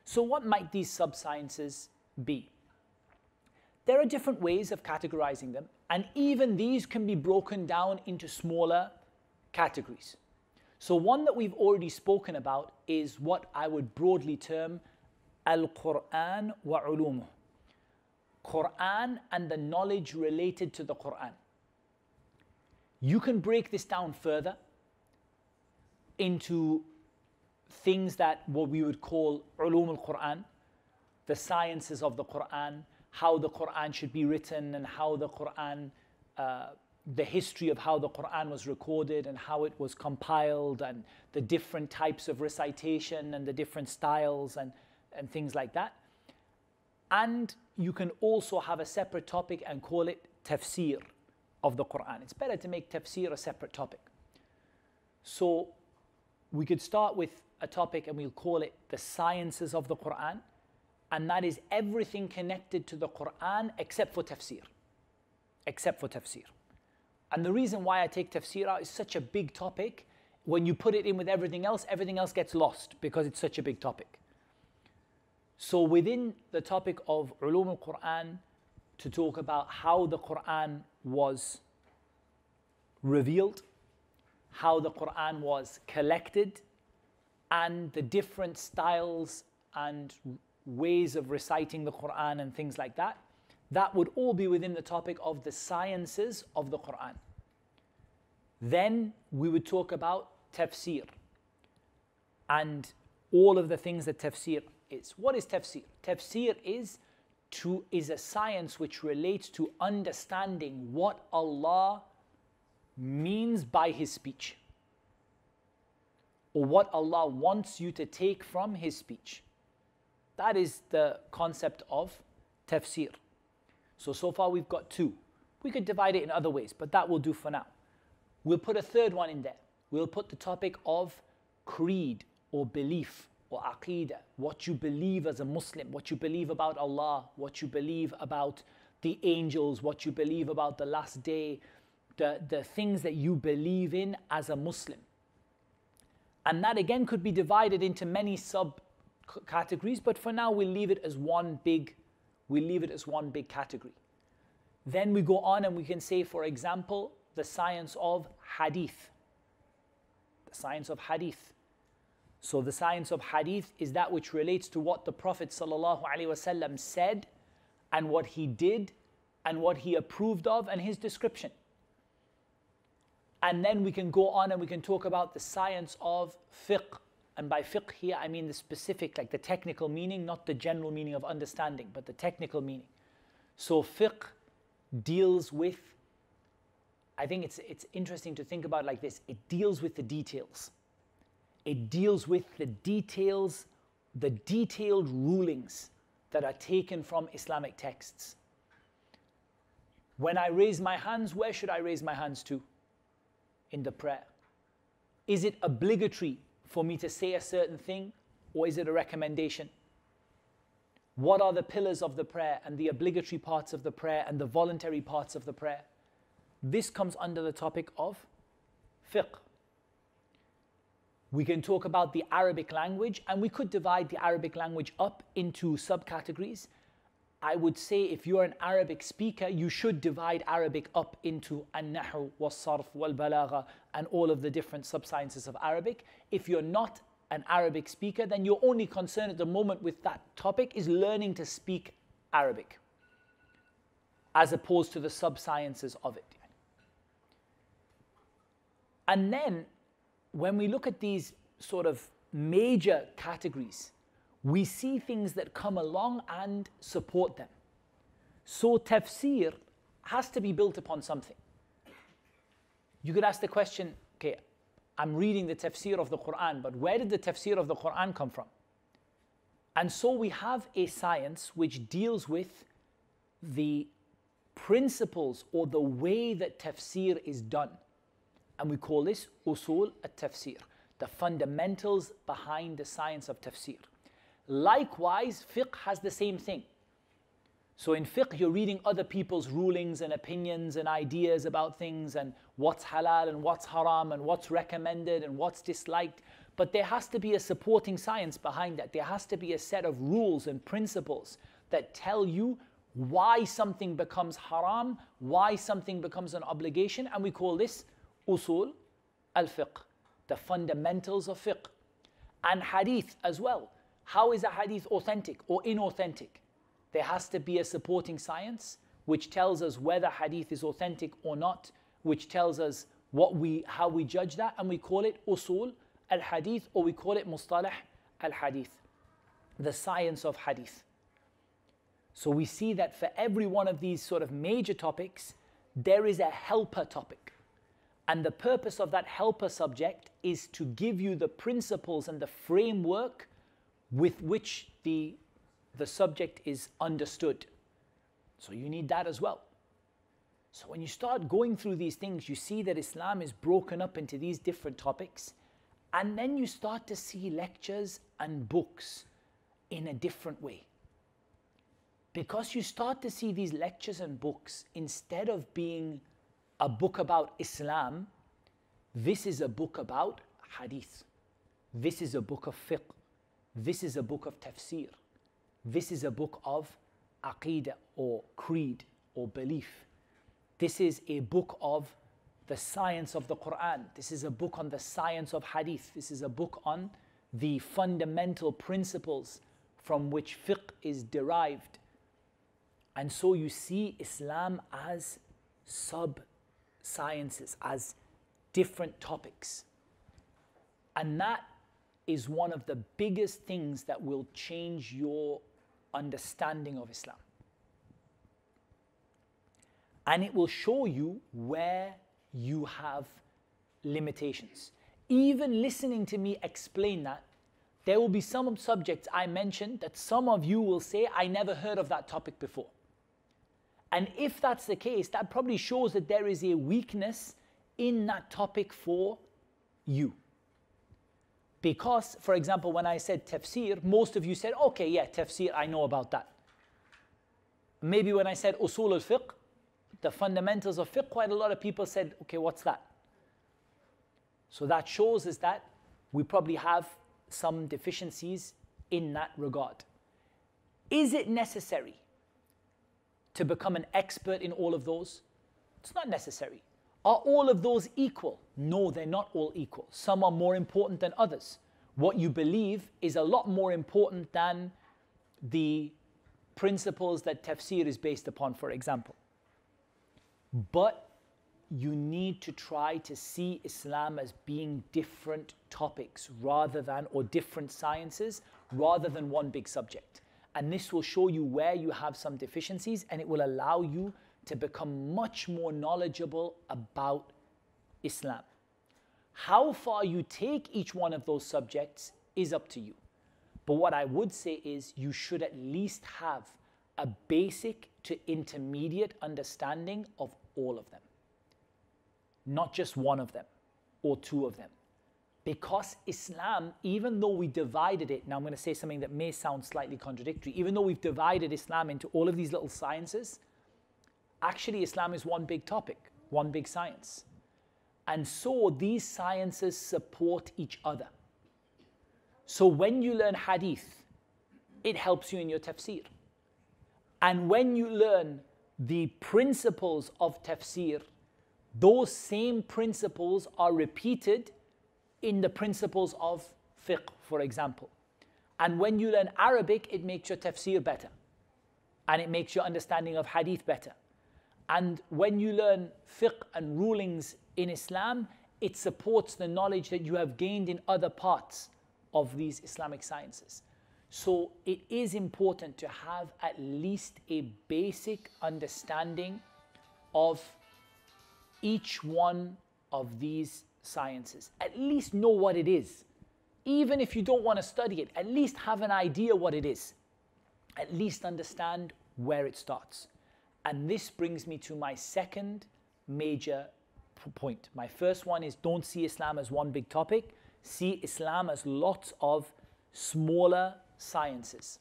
So what might these sub-sciences be? There are different ways of categorizing them, and even these can be broken down into smaller categories. So one that we've already spoken about is what I would broadly term Al-Quran wa ulumuh. Quran and the knowledge related to the Quran. You can break this down further into things that what we would call ulum al-Quran, the sciences of the Quran, how the Quran should be written and how the Quran, the history of how the Quran was recorded and how it was compiled and the different types of recitation and the different styles and things like that. And you can also have a separate topic and call it tafsir of the Quran. It's better to make tafsir a separate topic. So we could start with a topic and we'll call it the sciences of the Quran, and that is everything connected to the Quran except for tafsir. Except for tafsir. And the reason why I take tafsir out is such a big topic. When you put it in with everything else gets lost because it's such a big topic. So within the topic of ulum al-Quran, to talk about how the Quran was revealed, how the Quran was collected, and the different styles and ways of reciting the Quran and things like that, that would all be within the topic of the sciences of the Quran. Then we would talk about tafsir and all of the things that tafsir is. What is tafsir? Tafsir is a science which relates to understanding what Allah means by His speech, or what Allah wants you to take from His speech. That is the concept of tafsir. So far we've got two. We could divide it in other ways, but that will do for now. We'll put a third one in there. We'll put the topic of creed or belief or aqeedah, what you believe as a Muslim, what you believe about Allah, what you believe about the angels, what you believe about the last day, the things that you believe in as a Muslim. And that again could be divided into many subcategories, but for now we'll leave it as one big category. Then we go on and we can say, for example, the science of hadith. The science of hadith. So the science of hadith is that which relates to what the Prophet ﷺ said and what he did and what he approved of and his description. And then we can go on and we can talk about the science of fiqh. And by fiqh here, I mean the specific, like the technical meaning, not the general meaning of understanding, but the technical meaning. So fiqh deals with, I think it's interesting to think about it like this. It deals with the details. It deals with the details, the detailed rulings that are taken from Islamic texts. When I raise my hands, where should I raise my hands to in the prayer? Is it obligatory for me to say a certain thing, or is it a recommendation? What are the pillars of the prayer and the obligatory parts of the prayer and the voluntary parts of the prayer? This comes under the topic of fiqh. We can talk about the Arabic language, and we could divide the Arabic language up into subcategories. I would say if you're an Arabic speaker, you should divide Arabic up into an-nahu, was-sarf, wal-balagha, and all of the different subsciences of Arabic. If you're not an Arabic speaker, then your only concern at the moment with that topic is learning to speak Arabic, as opposed to the subsciences of it. And then, when we look at these sort of major categories, we see things that come along and support them. So tafsir has to be built upon something. You could ask the question, okay, I'm reading the tafsir of the Quran, but where did the tafsir of the Quran come from? And so we have a science which deals with the principles or the way that tafsir is done. And we call this usul at-tafsir, the fundamentals behind the science of tafsir. Likewise, fiqh has the same thing. So in fiqh, you're reading other people's rulings and opinions and ideas about things and what's halal and what's haram and what's recommended and what's disliked. but there has to be a supporting science behind that. There has to be a set of rules and principles that tell you why something becomes haram, why something becomes an obligation, and we call this usul al-fiqh, the fundamentals of fiqh. And hadith as well. How is a hadith authentic or inauthentic? There has to be a supporting science which tells us whether hadith is authentic or not, which tells us how we judge that, and we call it usul al-hadith, or we call it mustalah al-hadith, the science of hadith. So we see that for every one of these sort of major topics, there is a helper topic. And the purpose of that helper subject is to give you the principles and the framework with which the subject is understood. So you need that as well. So when you start going through these things, you see that Islam is broken up into these different topics, and then you start to see lectures and books in a different way. Because you start to see these lectures and books, instead of being a book about Islam, this is a book about hadith. This is a book of fiqh. This is a book of tafsir. This is a book of aqeedah or creed or belief. This is a book of the science of the Quran. This is a book on the science of hadith. This is a book on the fundamental principles from which fiqh is derived. And so you see Islam as sub-sciences, as different topics. And that is one of the biggest things that will change your understanding of Islam. And it will show you where you have limitations. Even listening to me explain that, there will be some subjects I mentioned that some of you will say, I never heard of that topic before. And if that's the case, that probably shows that there is a weakness in that topic for you. Because, for example, when I said tafsir, most of you said, okay, yeah, tafsir, I know about that. Maybe when I said usul al-fiqh, the fundamentals of fiqh, quite a lot of people said, okay, what's that? So that shows us that we probably have some deficiencies in that regard. Is it necessary to become an expert in all of those? It's not necessary. Are all of those equal? No, they're not all equal. Some are more important than others. What you believe is a lot more important than the principles that tafsir is based upon, for example. But you need to try to see Islam as being different topics rather than, or different sciences, rather than one big subject. And this will show you where you have some deficiencies, and it will allow you to become much more knowledgeable about Islam. How far you take each one of those subjects is up to you. But what I would say is you should at least have a basic to intermediate understanding of all of them. Not just one of them or two of them. Because Islam, even though we divided it, now I'm going to say something that may sound slightly contradictory, even though we've divided Islam into all of these little sciences, actually Islam is one big topic, one big science. And so these sciences support each other. So when you learn hadith, it helps you in your tafsir. And when you learn the principles of tafsir, those same principles are repeated in the principles of fiqh, for example. And when you learn Arabic, it makes your tafsir better. And it makes your understanding of hadith better. And when you learn fiqh and rulings in Islam, it supports the knowledge that you have gained in other parts of these Islamic sciences. So it is important to have at least a basic understanding of each one of these sciences. At least know what it is. Even if you don't want to study it, at least have an idea what it is. At least understand where it starts. And this brings me to my second major point. My first one is don't see Islam as one big topic. See Islam as lots of smaller sciences.